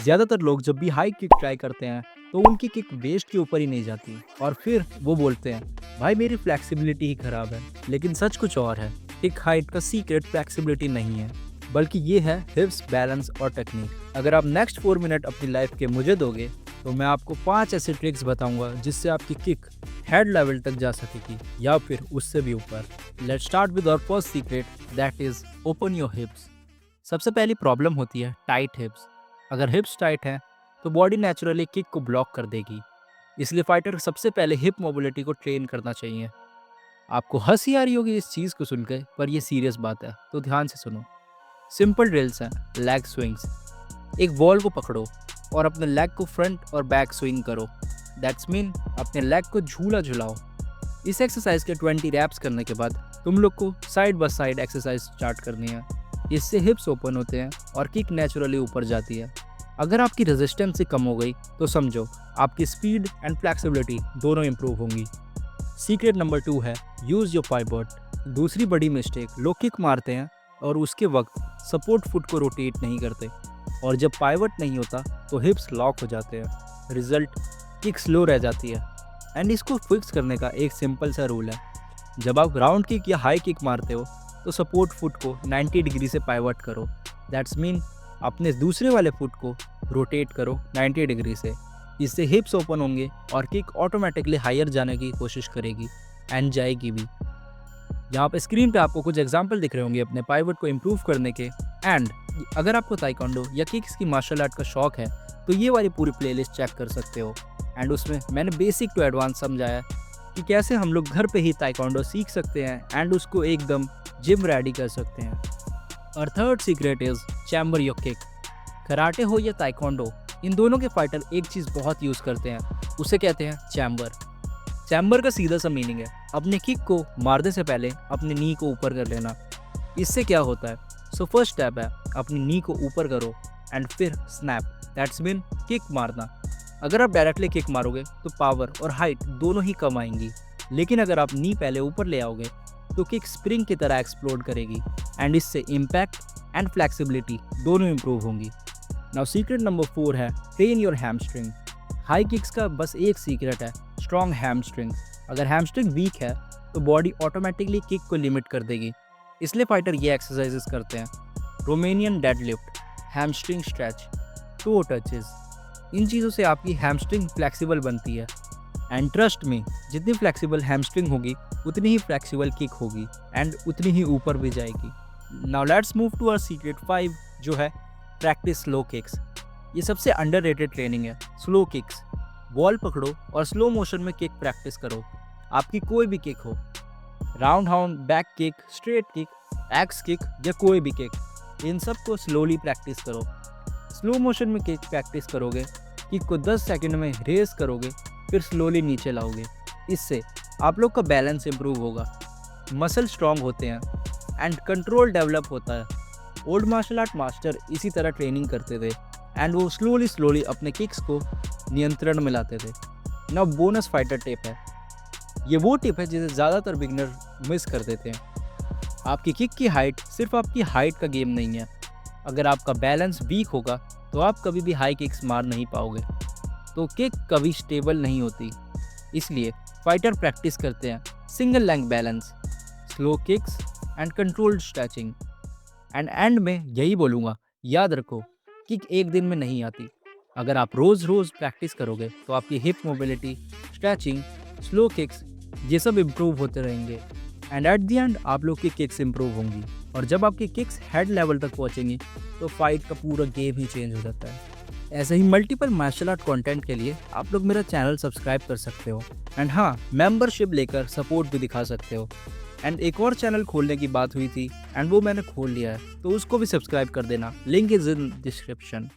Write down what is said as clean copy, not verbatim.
ज़्यादातर लोग जब भी हाई किक ट्राई करते हैं तो उनकी किक वेस्ट के ऊपर ही नहीं जाती और फिर वो बोलते हैं भाई मेरी फ्लेक्सिबिलिटी ही खराब है। लेकिन सच कुछ और है। किक हाइट का सीक्रेट फ्लेक्सिबिलिटी नहीं है, बल्कि ये है हिप्स, बैलेंस और टेक्निक। अगर आप नेक्स्ट 4 मिनट अपनी लाइफ के मुझे दोगे तो मैं आपको 5 ऐसे ट्रिक्स बताऊंगा जिससे आपकी किक हेड लेवल तक जा सकेगी या फिर उससे भी ऊपर। Let's start with our first secret, that is open your hips. सबसे पहली प्रॉब्लम होती है टाइट हिप्स। अगर हिप्स टाइट हैं तो बॉडी नेचुरली किक को ब्लॉक कर देगी। इसलिए फाइटर को सबसे पहले हिप मोबिलिटी को ट्रेन करना चाहिए। आपको हंसी आ रही होगी इस चीज़ को सुनकर, पर यह सीरियस बात है, तो ध्यान से सुनो। सिंपल ड्रिल्स हैं। Leg swings. एक बॉल को पकड़ो और अपने लेग को फ्रंट और बैक स्विंग करो। दैट्स मीन अपने लेग को झूला झुलाओ। इस एक्सरसाइज के 20 रैप्स करने के बाद तुम लोग को side by side exercise start करनी है। इससे हिप्स ओपन होते हैं और किक नेचुरली ऊपर जाती है। अगर आपकी रेजिस्टेंस कम हो गई तो समझो आपकी स्पीड एंड फ्लेक्सिबिलिटी दोनों इंप्रूव होंगी। सीक्रेट नंबर 2 है यूज़ योर पाइवट। दूसरी बड़ी मिस्टेक, लोग किक मारते हैं और उसके वक्त सपोर्ट फुट को रोटेट नहीं करते, और जब पाइवट नहीं होता तो हिप्स लॉक हो जाते हैं। रिजल्ट, किक स्लो रह जाती है। एंड इसको फिक्स करने का एक सिंपल सा रूल है। जब आप राउंड किक या हाई किक मारते हो तो सपोर्ट फुट को 90 डिग्री से पाइवट करो। दैट्स मीन अपने दूसरे वाले फुट को रोटेट करो 90 डिग्री से। इससे हिप्स ओपन होंगे और किक ऑटोमेटिकली हायर जाने की कोशिश करेगी एंड जाएगी भी। यहाँ पे स्क्रीन पे आपको कुछ एग्जांपल दिख रहे होंगे अपने पाइवट को इम्प्रूव करने के। एंड अगर आपको ताइक्वांडो या किक्स की मार्शल आर्ट का शौक है तो ये वाली पूरी प्लेलिस्ट चेक कर सकते हो। एंड उसमें मैंने बेसिक टू एडवांस समझाया कि कैसे हम लोग घर पे ही ताइक्वांडो सीख सकते हैं एंड उसको एकदम जिम रेडी कर सकते हैं। और third secret is chamber your kick. Karate हो या ताइक्वांडो, इन दोनों के फाइटर एक चीज़ बहुत यूज़ करते हैं, उसे कहते हैं चैम्बर। चैम्बर का सीधा सा मीनिंग है अपने किक को मारने से पहले अपने नी को ऊपर कर लेना। इससे क्या होता है, सो फर्स्ट स्टेप है अपनी नी को ऊपर करो एंड फिर स्नैप, दैट्स मीन किक मारना। अगर आप डायरेक्टली किक मारोगे तो पावर और हाइट दोनों ही कम आएंगी, लेकिन अगर आप नी पहले ऊपर ले आओगे तो किक स्प्रिंग की तरह एक्सप्लोड करेगी एंड इससे इम्पैक्ट एंड फ्लेक्सिबिलिटी दोनों इंप्रूव होंगी। नाउ सीक्रेट नंबर 4 है train your hamstring. High kicks का बस एक सीक्रेट है, स्ट्रॉन्ग हैमस्ट्रिंग। अगर हैमस्ट्रिंग वीक है तो बॉडी ऑटोमेटिकली किक को लिमिट कर देगी। इसलिए फाइटर ये एक्सरसाइजेस करते हैं। Romanian deadlift, hamstring stretch, toe touches. इन चीज़ों से आपकी हैमस्ट्रिंग फ्लेक्सिबल बनती है। एंड ट्रस्ट में, जितनी फ्लेक्सिबल हैमस्ट्रिंग होगी उतनी ही फ्लेक्सिबल किक होगी एंड उतनी ही ऊपर भी जाएगी। Now let's move to our secret 5, जो है प्रैक्टिस स्लो किक्स। ये सबसे अंडररेटेड ट्रेनिंग है। स्लो किक्स, बॉल पकड़ो और स्लो मोशन में किक प्रैक्टिस करो। आपकी कोई भी किक हो, roundhouse, back kick, straight kick, ax kick या कोई भी किक, इन सब को स्लोली प्रैक्टिस करो। स्लो मोशन में किक प्रैक्टिस करोगे, किक को 10 सेकंड में रेस करोगे, फिर स्लोली नीचे लाओगे। इससे आप लोग का बैलेंस इंप्रूव होगा, मसल स्ट्रॉन्ग होते हैं एंड कंट्रोल डेवलप होता है। ओल्ड मार्शल आर्ट मास्टर इसी तरह ट्रेनिंग करते थे एंड वो स्लोली अपने किक्स को नियंत्रण में लाते थे। नाउ बोनस फाइटर टिप है। ये वो टिप है जिसे ज़्यादातर बिगनर मिस कर देते हैं। आपकी किक की हाइट सिर्फ आपकी हाइट का गेम नहीं है। अगर आपका बैलेंस वीक होगा तो आप कभी भी हाई किक्स मार नहीं पाओगे, तो किक कभी स्टेबल नहीं होती। इसलिए फाइटर प्रैक्टिस करते हैं single leg balance, slow kicks and controlled stretching. And में यही बोलूँगा, याद रखो किक एक दिन में नहीं आती। अगर आप रोज़ प्रैक्टिस करोगे तो आपकी hip mobility, stretching, slow kicks ये सब इम्प्रूव होते रहेंगे एंड एट द एंड आप लोग की किक्स इम्प्रूव होंगी। और जब आपकी किक्स हेड लेवल तक पहुंचेंगी तो फाइट का पूरा गेम ही चेंज हो जाता है। ऐसे ही मल्टीपल मार्शल आर्ट कंटेंट के लिए आप लोग मेरा चैनल सब्सक्राइब कर सकते हो एंड हाँ, मेंबरशिप लेकर सपोर्ट भी दिखा सकते हो। एंड एक और चैनल खोलने की बात हुई थी एंड वो मैंने खोल लिया है, तो उसको भी सब्सक्राइब कर देना। Link is in description.